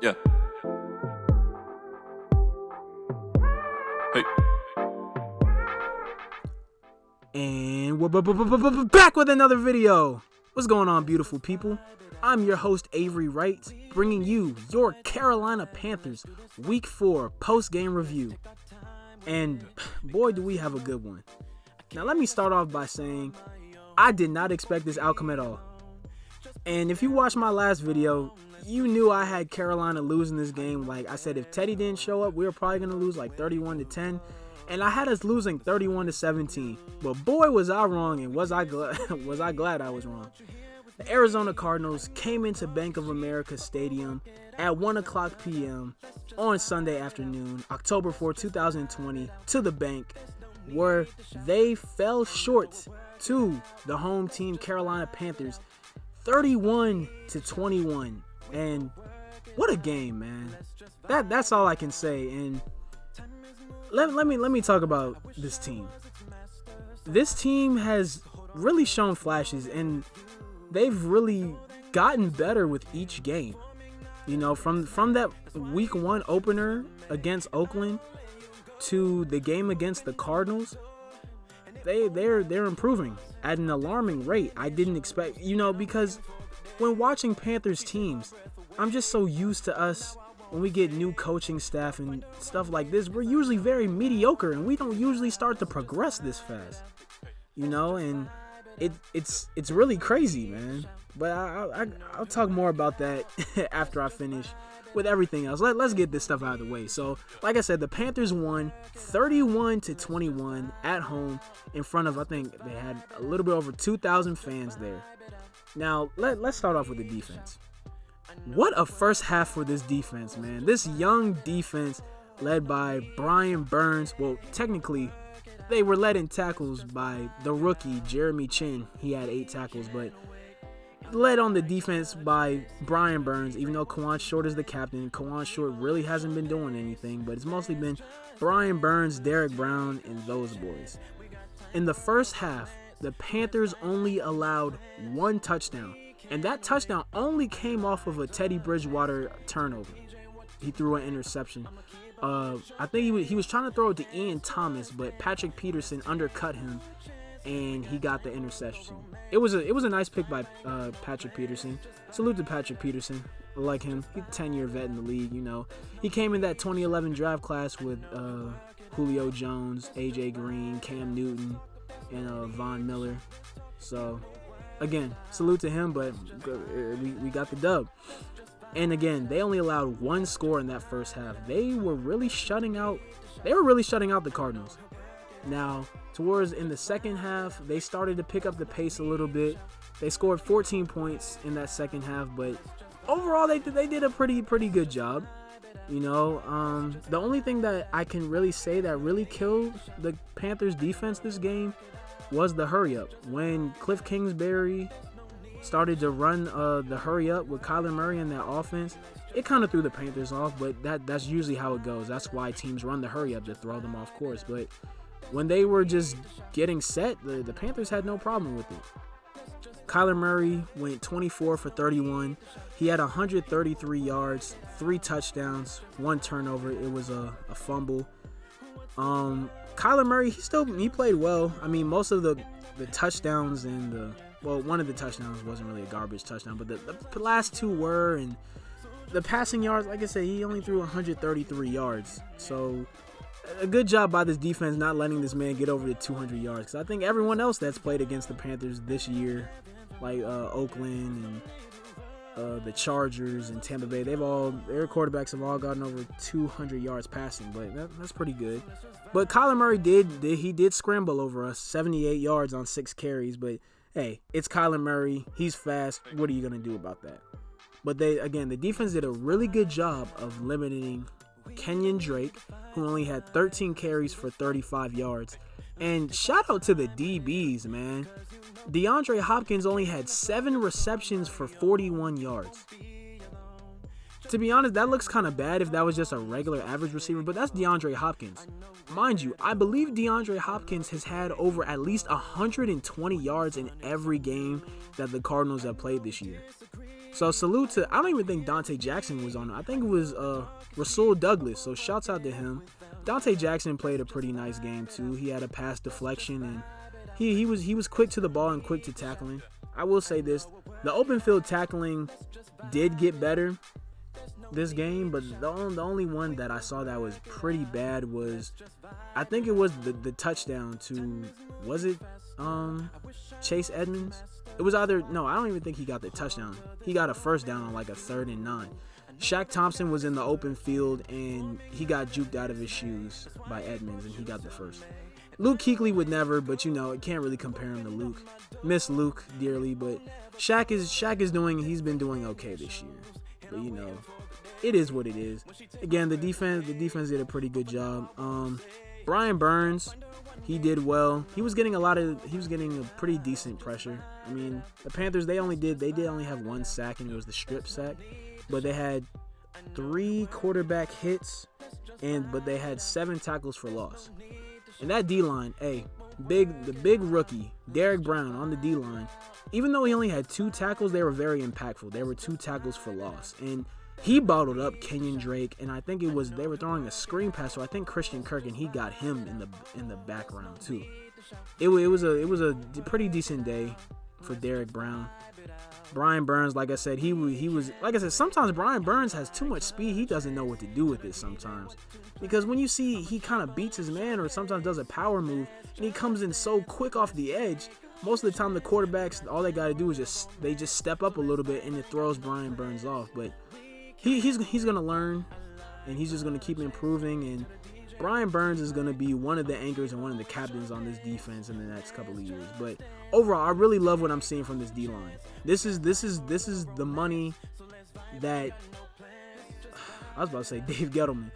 Yeah. Hey. And we're back with another video. What's going on, beautiful people? I'm your host, Avery Wright, bringing you your Carolina Panthers Week 4 post-game review. And boy, do we have a good one. Now, let me start off by saying I did not expect this outcome at all. And if you watched my last video, you knew I had Carolina losing this game. Like I said, if Teddy didn't show up, we were probably going to lose like 31-10. And I had us losing 31-17. But boy, was I wrong, and was I glad I was wrong. The Arizona Cardinals came into Bank of America Stadium at 1:00 p.m. on Sunday afternoon, October 4, 2020, to the bank, where they fell short to the home team Carolina Panthers 31-21. And what a game, man. That's all I can say. And let me talk about this team. This team has really shown flashes, and they've really gotten better with each game. You know, from that week 1 opener against Oakland to the game against the Cardinals, they're improving at an alarming rate. I didn't expect, because when watching Panthers teams, I'm just so used to us when we get new coaching staff and stuff like this, we're usually very mediocre and we don't usually start to progress this fast, and it's really crazy, man. But I'll talk more about that after I finish with everything else. Let's get this stuff out of the way. So, like I said, the Panthers won 31-21 at home in front of, I think they had a little bit over 2,000 fans there. Now, let's start off with the defense. What a first half for this defense, man. This young defense led by Brian Burns. Well, technically, they were led in tackles by the rookie, Jeremy Chin. He had 8 tackles, but led on the defense by Brian Burns, even though Kawan Short is the captain. Kawan Short really hasn't been doing anything, but it's mostly been Brian Burns, Derek Brown, and those boys. In the first half, the Panthers only allowed 1 touchdown, and that touchdown only came off of a Teddy Bridgewater turnover. He threw an interception. I think he was trying to throw it to Ian Thomas, but Patrick Peterson undercut him, and he got the interception. It was a nice pick by Patrick Peterson. Salute to Patrick Peterson. I like him. He's a 10-year vet in the league. He came in that 2011 draft class with Julio Jones, AJ Green, Cam Newton, and Von Miller. So, again, salute to him, but we got the dub. And again, they only allowed 1 score in that first half. They were really shutting out the Cardinals. Now, in the second half, they started to pick up the pace a little bit. They scored 14 points in that second half, but overall they did a pretty good job. The only thing that I can really say that really killed the Panthers defense this game was the hurry up. When Cliff Kingsbury started to run the hurry up with Kyler Murray in that offense, it kind of threw the Panthers off, but that's usually how it goes. That's why teams run the hurry up, to throw them off course. But when they were just getting set, the Panthers had no problem with it. Kyler Murray went 24 for 31. He had 133 yards, 3 touchdowns, 1 turnover. It was a fumble. Kyler Murray, he played well. I mean, most of the touchdowns and one of the touchdowns wasn't really a garbage touchdown, but the last 2 were. And the passing yards, like I said, he only threw 133 yards. So a good job by this defense not letting this man get over the 200 yards. Because I think everyone else that's played against the Panthers this year, like Oakland and the Chargers and Tampa Bay, their quarterbacks have all gotten over 200 yards passing, but that's pretty good. But Kyler Murray did scramble over us, 78 yards on 6 carries, but hey, it's Kyler Murray. He's fast. What are you going to do about that? But the defense did a really good job of limiting Kenyon Drake, who only had 13 carries for 35 yards. And shout out to the DBs, man. DeAndre Hopkins only had 7 receptions for 41 yards. To be honest, that looks kind of bad if that was just a regular average receiver, but that's DeAndre Hopkins. Mind you, I believe DeAndre Hopkins has had over at least 120 yards in every game that the Cardinals have played this year. So salute to, I don't even think Dante Jackson was on it. I think it was Rasul Douglas. So shouts out to him. Dante Jackson played a pretty nice game too. He had a pass deflection and he was quick to the ball and quick to tackling. I will say this, the open field tackling did get better this game, but the only one that I saw that was pretty bad was, I think it was the touchdown to, was it Chase Edmonds? It was either, no, I don't even think he got the touchdown. He got a first down on like a 3rd and 9. Shaq Thompson was in the open field and he got juked out of his shoes by Edmonds and he got the first. Luke Kuechly would never, but it can't really compare him to Luke. Miss Luke dearly, but Shaq is he's been doing okay this year. But it is what it is. Again, the defense did a pretty good job. Brian Burns, he did well. He was getting a pretty decent pressure. I mean, the Panthers, they did only have 1 sack, and it was the strip sack, but they had 3 quarterback hits, but they had 7 tackles for loss. And that D-line, the big rookie, Derek Brown on the D-line, even though he only had 2 tackles, they were very impactful. There were 2 tackles for loss, and he bottled up Kenyon Drake, and I think they were throwing a screen pass, so I think Christian Kirk, and he got him in the background too. It was a pretty decent day for Derek Brown. Brian Burns, like I said, he was like I said, sometimes Brian Burns has too much speed. He doesn't know what to do with it sometimes. Because when you see he kind of beats his man or sometimes does a power move and he comes in so quick off the edge, most of the time the quarterbacks, all they got to do is just step up a little bit and it throws Brian Burns off. But he's going to learn and he's just going to keep improving, and Brian Burns is going to be one of the anchors and one of the captains on this defense in the next couple of years. But overall, I really love what I'm seeing from this D-line. This is the money that I was about to say Dave Gettleman.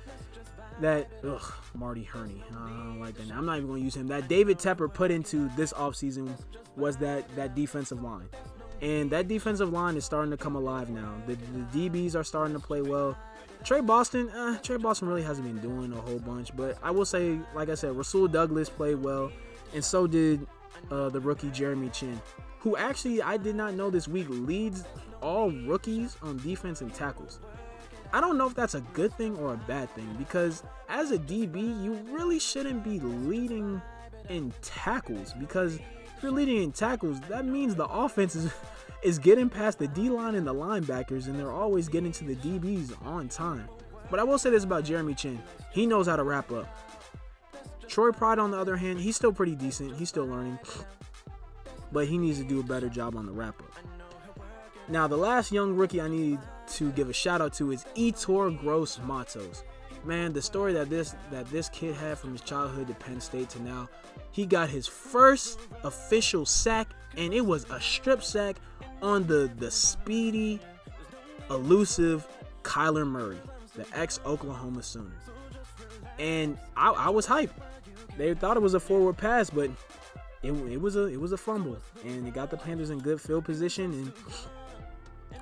Marty Herney. I don't like that. I'm not even going to use him. That David Tepper put into this offseason was that defensive line. And that defensive line is starting to come alive now. The DBs are starting to play well. Trey Boston really hasn't been doing a whole bunch. But I will say, like I said, Rasul Douglas played well. And so did the rookie Jeremy Chin, who actually, I did not know this week, leads all rookies on defense and tackles. I don't know if that's a good thing or a bad thing, because as a DB, you really shouldn't be leading in tackles, because if you're leading in tackles, that means the offense is getting past the D-line and the linebackers, and they're always getting to the DBs on time. But I will say this about Jeremy Chin. He knows how to wrap up. Troy Pride, on the other hand, he's still pretty decent. He's still learning, but he needs to do a better job on the wrap-up. Now, the last young rookie I need to give a shout out to is Yetur Gross-Matos. Man, the story that this kid had from his childhood to Penn State to now, he got his first official sack, and it was a strip sack on the speedy, elusive Kyler Murray, the ex-Oklahoma Sooner. And I was hyped. They thought it was a forward pass, but it was a fumble, and it got the Panthers in good field position, and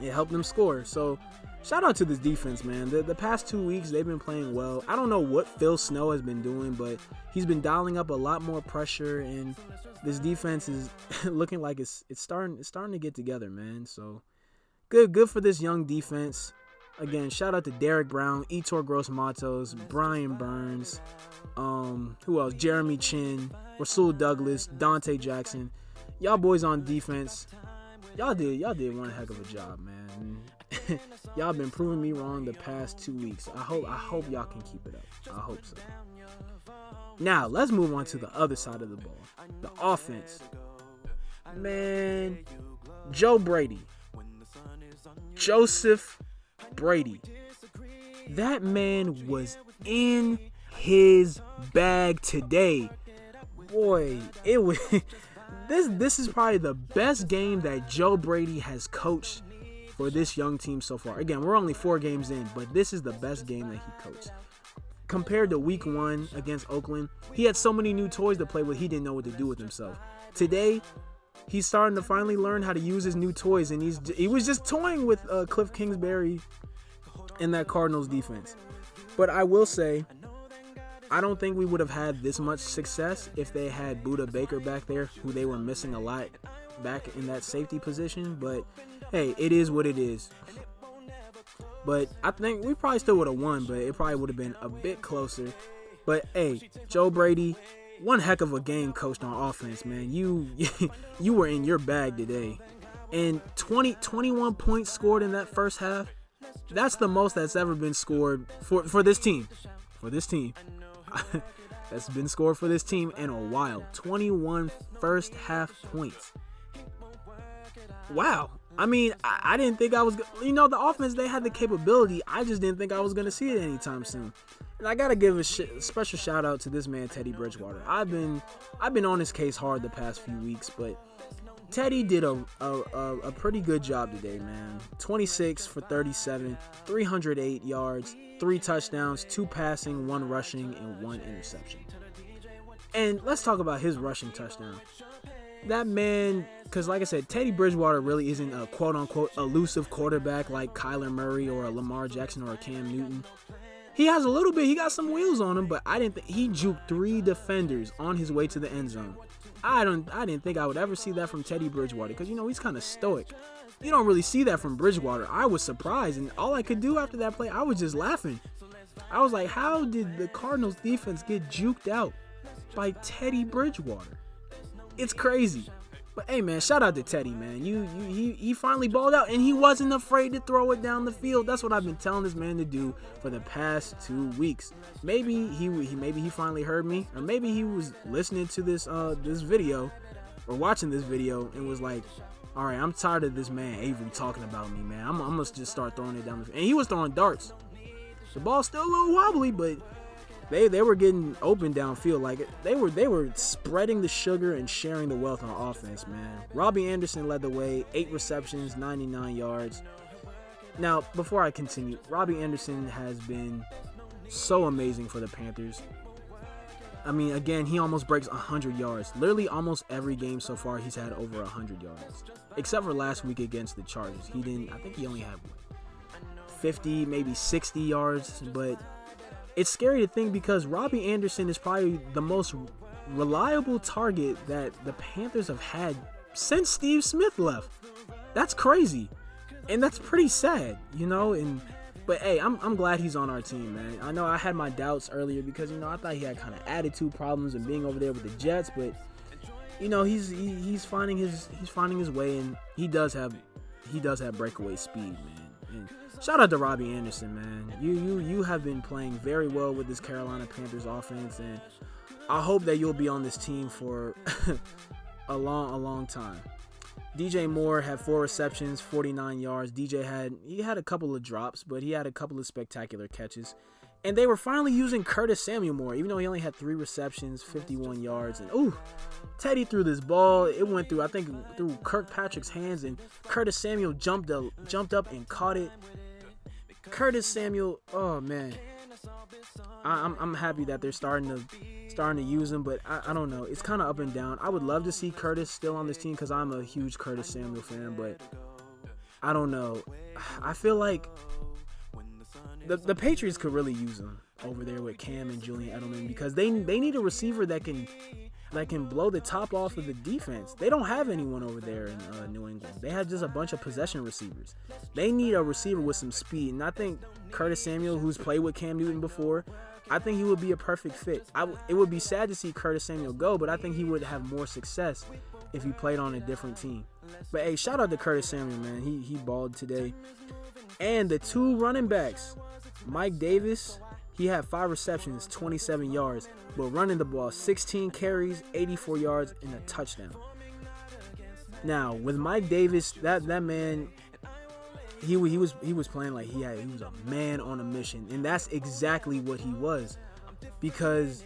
it helped them score. So shout out to this defense, man. The past 2 weeks, they've been playing well. I don't know what Phil Snow has been doing, but he's been dialing up a lot more pressure, and this defense is looking like it's starting to get together, man. So good for this young defense. Again, shout out to Derek Brown, Yetur Gross-Matos, Brian Burns, who else? Jeremy Chin, Rasul Douglas, Dante Jackson. Y'all boys on defense, y'all did one heck of a job, man. Y'all been proving me wrong the past 2 weeks. I hope y'all can keep it up. I hope so. Now, let's move on to the other side of the ball. The offense. Man, Joe Brady. Joseph Brady. That man was in his bag today. Boy, it was this is probably the best game that Joe Brady has coached for this young team so far. Again, we're only 4 games in, but this is the best game that he coached. Compared to week 1 against Oakland, he had so many new toys to play with, he didn't know what to do with himself. Today, he's starting to finally learn how to use his new toys, and he was just toying with Cliff Kingsbury in that Cardinals defense. But I will say, I don't think we would have had this much success if they had Budda Baker back there, who they were missing a lot back in that safety position. But Hey, it is what it is. But I think we probably still would have won, but it probably would have been a bit closer. But hey, Joe Brady, one heck of a game coached on offense, man. You were in your bag today. And 21 points scored in that first half. That's the most that's ever been scored for this team. For this team. That's been scored for this team in a while. 21 first half points. Wow. I mean, I didn't think I was, the offense, they had the capability. I just didn't think I was going to see it anytime soon. And I got to give a special shout out to this man, Teddy Bridgewater. I've been on his case hard the past few weeks, but Teddy did a pretty good job today, man. 26 for 37, 308 yards, 3 touchdowns, 2 passing, 1 rushing, and 1 interception. And let's talk about his rushing touchdown. That man, because like I said, Teddy Bridgewater really isn't a quote-unquote elusive quarterback like Kyler Murray or a Lamar Jackson or a Cam Newton. He has a little bit, he got some wheels on him, but I didn't think he juked 3 defenders on his way to the end zone. I didn't think I would ever see that from Teddy Bridgewater because, he's kind of stoic. You don't really see that from Bridgewater. I was surprised, and all I could do after that play, I was just laughing. I was like, how did the Cardinals defense get juked out by Teddy Bridgewater? It's crazy. But hey, man, shout out to Teddy, man. He finally balled out, and he wasn't afraid to throw it down the field. That's what I've been telling this man to do for the past 2 weeks. Maybe he finally heard me, or maybe he was listening to this video or watching this video and was like, all right, I'm tired of this man Avery talking about me, man. I'm gonna just start throwing it down the field. And he was throwing darts. The ball's still a little wobbly, but they were getting open downfield. Like they were spreading the sugar and sharing the wealth on offense, man. Robbie Anderson led the way, 8 receptions, 99 yards. Now, before I continue, Robbie Anderson has been so amazing for the Panthers. I mean, again, he almost breaks 100 yards. Literally almost every game so far he's had over 100 yards. Except for last week against the Chargers. I think he only had 50, maybe 60 yards, but it's scary to think because Robbie Anderson is probably the most reliable target that the Panthers have had since Steve Smith left. That's crazy. And that's pretty sad, But hey, I'm glad he's on our team, man. I know I had my doubts earlier because, I thought he had kind of attitude problems and being over there with the Jets, but he's finding his way, and he does have breakaway speed, man. And shout out to Robbie Anderson, man. You have been playing very well with this Carolina Panthers offense, and I hope that you'll be on this team for a long time. DJ Moore had 4 receptions, 49 yards. He had a couple of drops, but he had a couple of spectacular catches. And they were finally using Curtis Samuel more, even though he only had 3 receptions, 51 yards. And Teddy threw this ball. It went through Kirkpatrick's hands, and Curtis Samuel jumped up and caught it. Curtis Samuel, oh man, I'm happy that they're starting to use him, but I don't know. It's kind of up and down. I would love to see Curtis still on this team because I'm a huge Curtis Samuel fan, but I don't know. I feel like the Patriots could really use him over there with Cam and Julian Edelman because they need a receiver that can blow the top off of the defense. They don't have anyone over there in New England. They have just a bunch of possession receivers. They need a receiver with some speed, and I think Curtis Samuel, who's played with Cam Newton before, I think he would be a perfect fit. It would be sad to see Curtis Samuel go, but I think he would have more success if he played on a different team. But hey, shout out to Curtis Samuel, man. He balled today. And the 2 running backs, Mike Davis, he had 5 receptions, 27 yards, but running the ball, 16 carries, 84 yards, and a touchdown. Now, with Mike Davis, that man, he was playing like he was a man on a mission, and that's exactly what he was. Because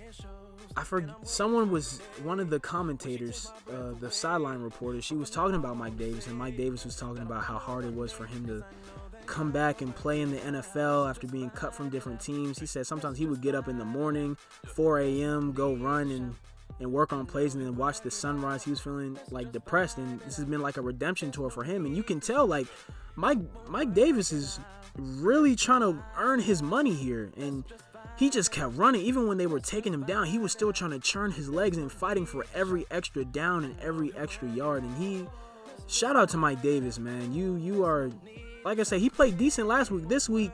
one of the commentators, the sideline reporter, she was talking about Mike Davis, and Mike Davis was talking about how hard it was for him to come back and play in the NFL after being cut from different teams. He said sometimes he would get up in the morning, 4 a.m., go run and work on plays and then watch the sunrise. He was feeling like depressed, and this has been like a redemption tour for him. And you can tell like Mike Davis is really trying to earn his money here, and he just kept running. Even when they were taking him down, he was still trying to churn his legs and fighting for every extra down and every extra yard. And shout out to Mike Davis, man. You are, like I said, he played decent last week. This week,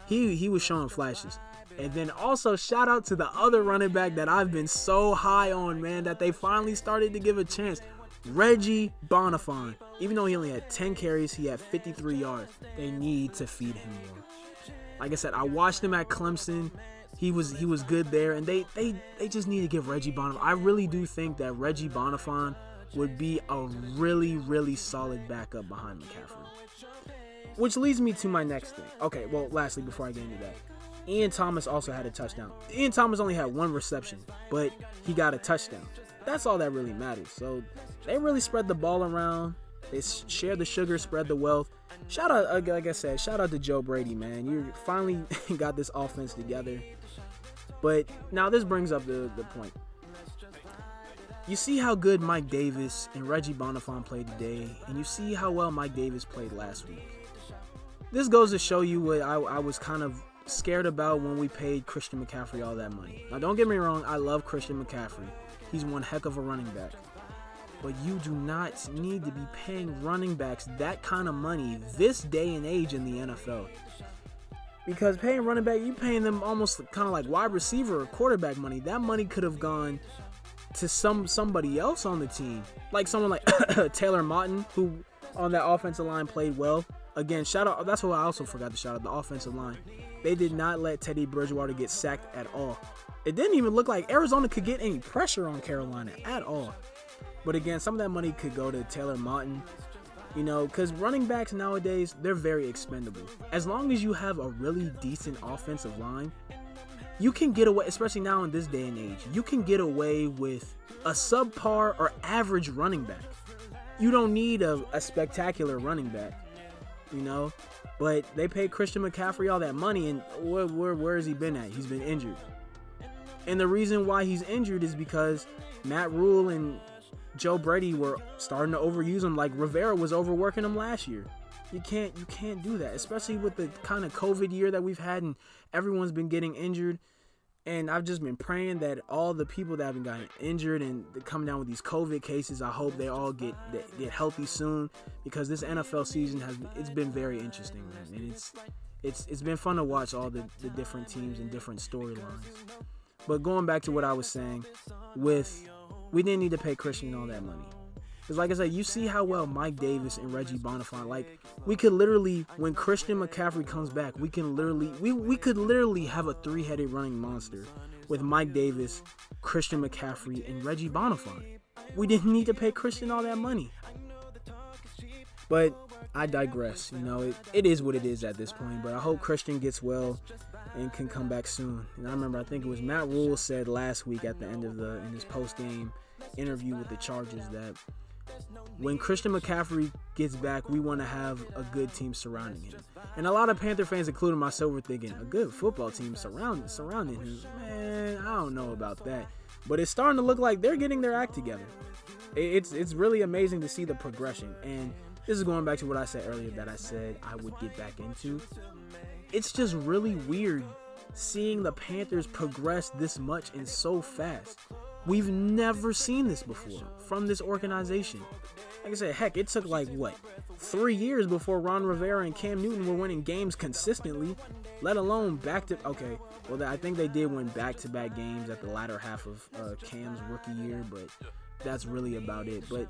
he was showing flashes. And then also shout out to the other running back that I've been so high on, man, that they finally started to give a chance. Reggie Bonifant. Even though he only had 10 carries, he had 53 yards. They need to feed him more. Like I said, I watched him at Clemson. He was good there, and they just need to give Reggie Bonifant. I really do think that Reggie Bonifant would be a really, really solid backup behind McCaffrey. Which leads me to my next thing. Okay, well, lastly, before I get into that, Ian Thomas also had a touchdown. Ian Thomas only had one reception, but he got a touchdown. That's all that really matters. So they really spread the ball around. They shared the sugar, spread the wealth. Shout out, like I said, shout out to Joe Brady, man. You finally got this offense together. But now this brings up the point. You see how good Mike Davis and Reggie Bonifant played today, and you see how well Mike Davis played last week. This goes to show you what I was kind of scared about when we paid Christian McCaffrey all that money. Now, don't get me wrong, I love Christian McCaffrey. He's one heck of a running back. But you do not need to be paying running backs that kind of money this day and age in the NFL. Because paying running back, you're paying them almost kind of like wide receiver or quarterback money. That money could have gone to somebody else on the team. Like someone like Taylor Martin, who on that offensive line played well. Again, shout out, that's what I also forgot to shout out, the offensive line. They did not let Teddy Bridgewater get sacked at all. It didn't even look like Arizona could get any pressure on Carolina at all. But again, some of that money could go to Taylor Martin, you know, because running backs nowadays, they're very expendable. As long as you have a really decent offensive line, you can get away, especially now in this day and age, you can get away with a subpar or average running back. You don't need a spectacular running back, you know. But they paid Christian McCaffrey all that money, and where has he been at? He's been injured. And the reason why he's injured is because Matt Rule and Joe Brady were starting to overuse him, like Rivera was overworking him last year. You can't do that, especially with the kind of COVID year that we've had and everyone's been getting injured. And I've just been praying that all the people that haven't gotten injured and come down with these COVID cases, I hope they all get healthy soon, because this NFL season it's been very interesting, man. And it's been fun to watch all the different teams and different storylines. But going back to what I was saying, we didn't need to pay Christian all that money. Because like I said, you see how well Mike Davis and Reggie Bonifant, like, we could literally, when Christian McCaffrey comes back, we could literally have a three-headed running monster with Mike Davis, Christian McCaffrey, and Reggie Bonifant. We didn't need to pay Christian all that money. But I digress. You know, it is what it is at this point. But I hope Christian gets well and can come back soon. And I remember, I think it was Matt Rule said last week at the end of in his post-game interview with the Chargers that when Christian McCaffrey gets back, we want to have a good team surrounding him. And a lot of Panther fans, including myself, were thinking, a good football team surrounding him. Man, I don't know about that. But it's starting to look like they're getting their act together. It's really amazing to see the progression. And this is going back to what I said earlier that I said I would get back into. It's just really weird seeing the Panthers progress this much and so fast. We've never seen this before from this organization. Like I said, heck, it took 3 years before Ron Rivera and Cam Newton were winning games consistently, let alone okay, well, I think they did win back-to-back games at the latter half of Cam's rookie year, but that's really about it. But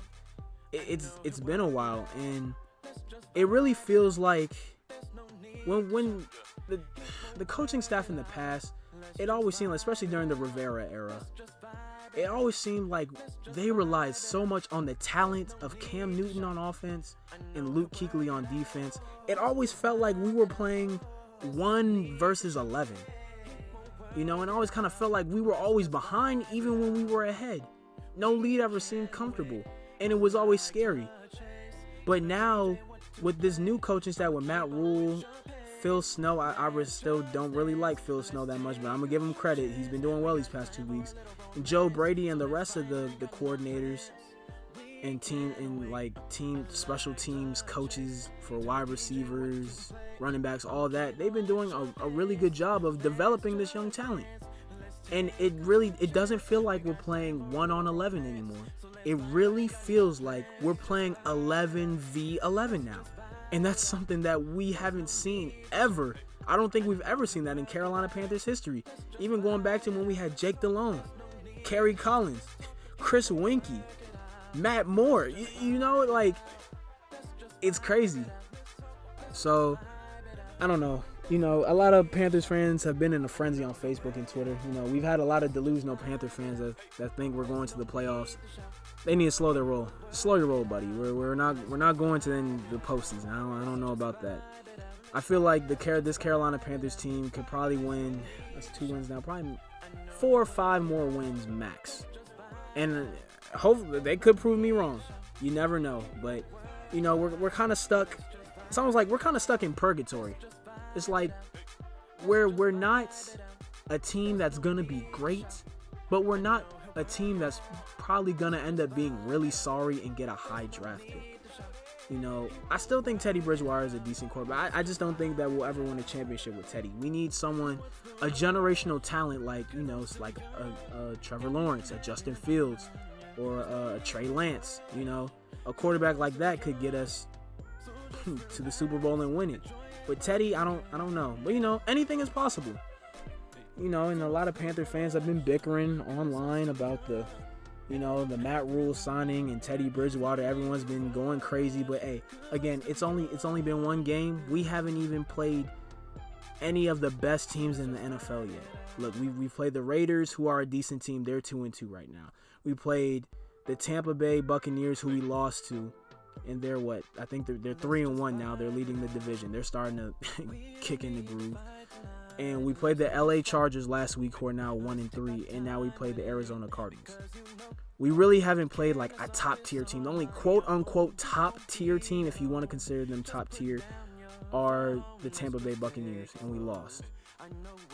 it's been a while, and it really feels like when the coaching staff in the past, it always seemed like, especially during the Rivera era, it always seemed like they relied so much on the talent of Cam Newton on offense and Luke Kuechly on defense. It always felt like we were playing 1 versus 11. You know, and I always kind of felt like we were always behind even when we were ahead. No lead ever seemed comfortable, and it was always scary. But now, with this new coaching staff with Matt Rule, Phil Snow, I still don't really like Phil Snow that much, but I'm going to give him credit. He's been doing well these past 2 weeks. And Joe Brady and the rest of the coordinators and team special teams coaches for wide receivers, running backs, all that, they've been doing a really good job of developing this young talent. And it doesn't feel like we're playing 1 on 11 anymore. it really feels like we're playing 11v11 now. And that's something that we haven't seen ever. I don't think we've ever seen that in Carolina Panthers history. Even going back to when we had Jake Delhomme, Kerry Collins, Chris Winkie, Matt Moore. You know, like, it's crazy. So, I don't know. You know, a lot of Panthers fans have been in a frenzy on Facebook and Twitter. You know, we've had a lot of delusional Panther fans that think we're going to the playoffs. They need to slow their roll. Slow your roll, buddy. We're not going to the postseason. I don't know about that. I feel like this Carolina Panthers team could probably win. That's 2 wins now. Probably 4 or 5 more wins max. And hopefully they could prove me wrong. You never know. But you know, we're kind of stuck. It's almost like we're kind of stuck in purgatory. It's like we're not a team that's gonna be great, but we're not a team that's probably gonna end up being really sorry and get a high draft pick. You know, I still think Teddy Bridgewater is a decent quarterback. I just don't think that we'll ever win a championship with Teddy. We need someone, a generational talent like, you know, it's like a Trevor Lawrence, a Justin Fields, or a Trey Lance. You know, a quarterback like that could get us to the Super Bowl and win it. But Teddy, I don't know. But, you know, anything is possible. You know, and a lot of Panther fans have been bickering online about the Matt Rule signing and Teddy Bridgewater. Everyone's been going crazy. But, hey, again, it's only been one game. We haven't even played any of the best teams in the NFL yet. Look, we played the Raiders, who are a decent team. They're 2-2 right now. We played the Tampa Bay Buccaneers, who we lost to. And they're what? I think they're 3-1 now. They're leading the division. They're starting to kick in the groove. And we played the LA Chargers last week, who are now 1-3. And now we played the Arizona Cardinals. We really haven't played like a top tier team. The only quote unquote top tier team, if you want to consider them top tier, are the Tampa Bay Buccaneers, and we lost.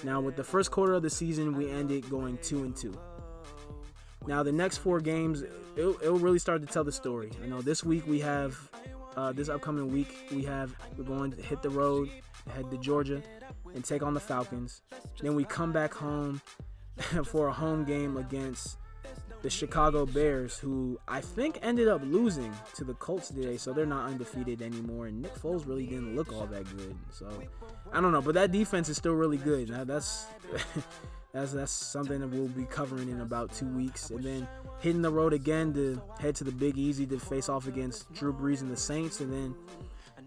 Now with the first quarter of the season, we ended going 2-2. Now, the next 4 games, it'll really start to tell the story. I know this week we have, this upcoming week, we're going to hit the road, head to Georgia, and take on the Falcons. Then we come back home for a home game against the Chicago Bears, who I think ended up losing to the Colts today, so they're not undefeated anymore. And Nick Foles really didn't look all that good. So, I don't know, but that defense is still really good. Now, that's something that we'll be covering in about 2 weeks. And then hitting the road again to head to the Big Easy to face off against Drew Brees and the Saints. And then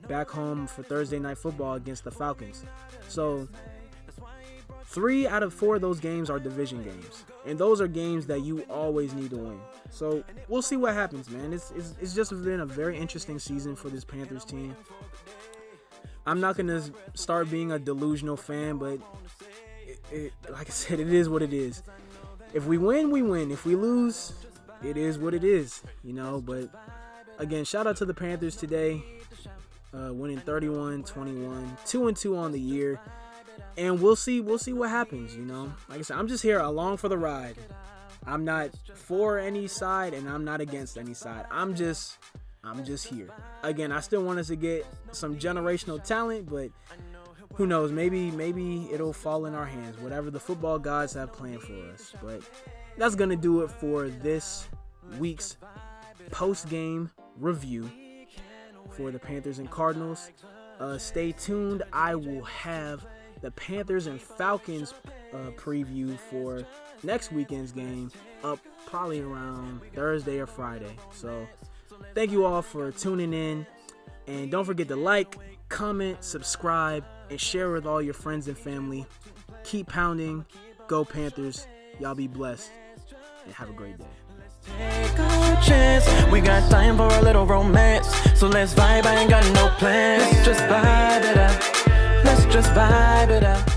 back home for Thursday Night Football against the Falcons. So 3 out of 4 of those games are division games. And those are games that you always need to win. So we'll see what happens, man. It's just been a very interesting season for this Panthers team. I'm not going to start being a delusional fan, but like I said, it is what it is. If we win, we win. If we lose, it is what it is, you know. But again, shout out to the Panthers today, winning 31-21, 2-2 on the year, and we'll see what happens, you know. Like I said, I'm just here along for the ride. I'm not for any side, and I'm not against any side. I'm just here. Again, I still want us to get some generational talent, but who knows? Maybe it'll fall in our hands. Whatever the football gods have planned for us. But that's going to do it for this week's post-game review for the Panthers and Cardinals. Stay tuned. I will have the Panthers and Falcons preview for next weekend's game up probably around Thursday or Friday. So thank you all for tuning in. And don't forget to like, comment, subscribe, and share with all your friends and family. Keep pounding. Go Panthers. Y'all be blessed. And have a great day. Take a chance. We got time for a little romance. So let's vibe. I ain't got no plans. Let's just vibe it up. Let's just vibe it up.